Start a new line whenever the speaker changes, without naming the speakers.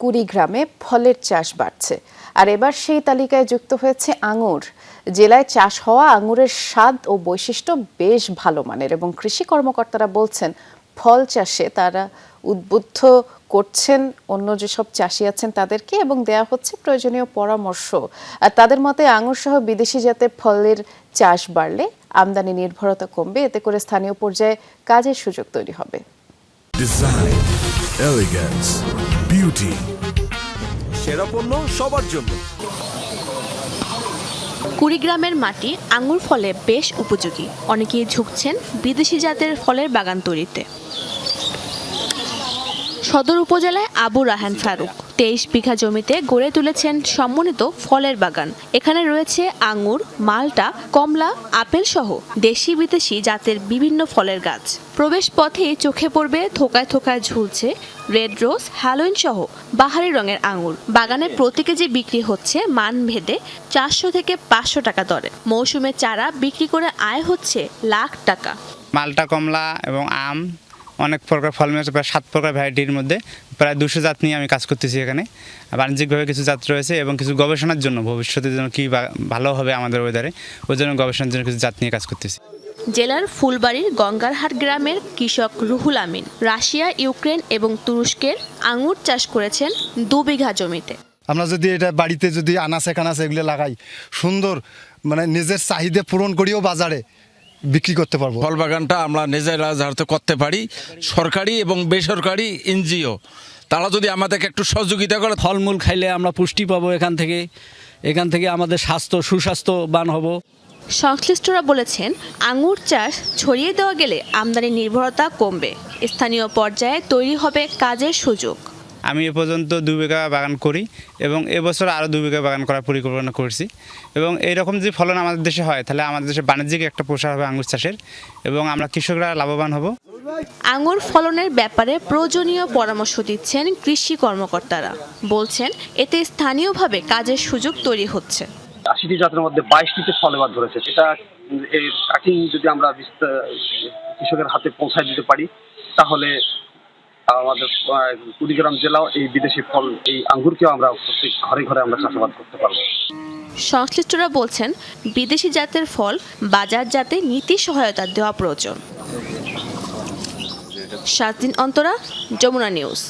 কুড়িগ্রামে ফলের চাষ বাড়ছে, আর এবার সেই তালিকায় যুক্ত হয়েছে আঙুর। জেলায় চাষ হওয়া আঙুরের স্বাদ ও বৈশিষ্ট্য বেশ ভালো মানের এবং কৃষি কর্মকর্তারা বলছেন ফল চাষে তারা উদ্বুদ্ধ করছেন অন্য যেসব চাষি আছেন তাদেরকে এবং দেয়া হচ্ছে প্রয়োজনীয় পরামর্শ। আর তাদের মতে আঙুর সহ বিদেশি জাতের ফলের চাষ বাড়লে আমদানি নির্ভরতা কমবে, এতে করে স্থানীয় পর্যায়ে কাজের সুযোগ তৈরি হবে।
ডিজাইন, এলিগেন্স, বিউটি,
সেরা পণ্য সবার জন্য।
কুড়িগ্রামের মাটি আঙুর ফলে বেশ উপযোগী, অনেকেই ঝুঁকছেন বিদেশি জাতের ফলের বাগান তৈরিতে। সদর উপজেলায় আবু রাহান ফারুক 23 বিঘা জমিতে গড়ে তুলেছেন সমন্বিত ফলের বাগান। এখানে রয়েছে আঙুর, মালটা, কমলা, আপেল সহ দেশি বিদেশি জাতের বিভিন্ন ফলের গাছ। প্রবেশ পথে চোখে পড়বে থোকায় থোকায় ঝুলছে রেড রোজ, হ্যালোইন সহ বাহারি রঙের আঙুর। বাগানে প্রতি কেজি বিক্রি হচ্ছে মান ভেদে 400 থেকে 500 টাকা দরে। মৌসুমে চারা বিক্রি করে আয় হচ্ছে লাখ টাকা।
মালটা, কমলা এবং আম, অনেক প্রকার ফল রয়েছে, প্রায় 7 প্রকার ভ্যারাইটির মধ্যে প্রায় 200 জাত নিয়ে আমি কাজ করতেছি এখানে। বাণিজ্যিকভাবে কিছু জাত রয়েছে এবং কিছু গবেষণার জন্য ভবিষ্যতের জন্য কী ভালো হবে আমাদের ওয়েদারে, ওই জন্য গবেষণার জন্য কিছু জাত নিয়ে কাজ করতেছি।
জেলার ফুলবাড়ির গঙ্গারহাট গ্রামের কৃষক রুহুল আমিন রাশিয়া, ইউক্রেন এবং তুরস্কের আঙুর চাষ করেছেন 2 বিঘা জমিতে।
আমরা যদি এটা বাড়িতে যদি আনাচে কানাচে এগুলো লাগাই, সুন্দর মানে নিজের চাহিদা পূরণ করিও বাজারে বিক্রি করতে পারবো।
ফল বাগানটা আমরা নিজেরা যাতে করতে পারি, সরকারি এবং বেসরকারি এনজিও তারা যদি আমাদেরকে একটু সহযোগিতা করে।
ফলমূল খাইলে আমরা পুষ্টি পাবো, এখান থেকে আমাদের সুস্বাস্থ্যবান হব।
সংশ্লিষ্টরা বলেছেন আঙুর চাষ ছড়িয়ে দেওয়া গেলে আমদানি নির্ভরতা কমবে, স্থানীয় পর্যায়ে তৈরি হবে কাজের সুযোগ।
আমি এ পর্যন্ত 2 বিঘা বাগান করি এবং এবছর আরও 2 বিঘা বাগান করার পরিকল্পনা করছি। এবং এইরকম যে ফলন আমাদের দেশে হয়, তাহলে আমাদের দেশে বাণিজ্যিক একটা প্রসার হবে আঙুর চাষের এবং আমরা কৃষকরা লাভবান হব।
আঙুর ফলনের ব্যাপারে প্রয়োজনীয় পরামর্শ দিচ্ছেন কৃষি কর্মকর্তারা। বলছেন এতে স্থানীয়ভাবে কাজের সুযোগ তৈরি হচ্ছে।
80টি জাতের মধ্যে 22টিতে ফল এবার ধরেছে। এটা এর কাটিং যদি আমরা কৃষকের হাতে পৌঁছায় দিতে পারি, তাহলে আমাদের কুড়িগ্রাম জেলাও এই বিদেশি ফল, এই আঙ্গুরকেও আমরা প্রত্যেক ঘরে ঘরে আমরা চাষাবাদ করতে পারবো।
সংশ্লিষ্টরা বলছেন বিদেশি জাতের ফল বাজারজাতে নীতি সহায়তা দেওয়া প্রয়োজন। 7 দিন অন্তরা, যমুনা নিউজ।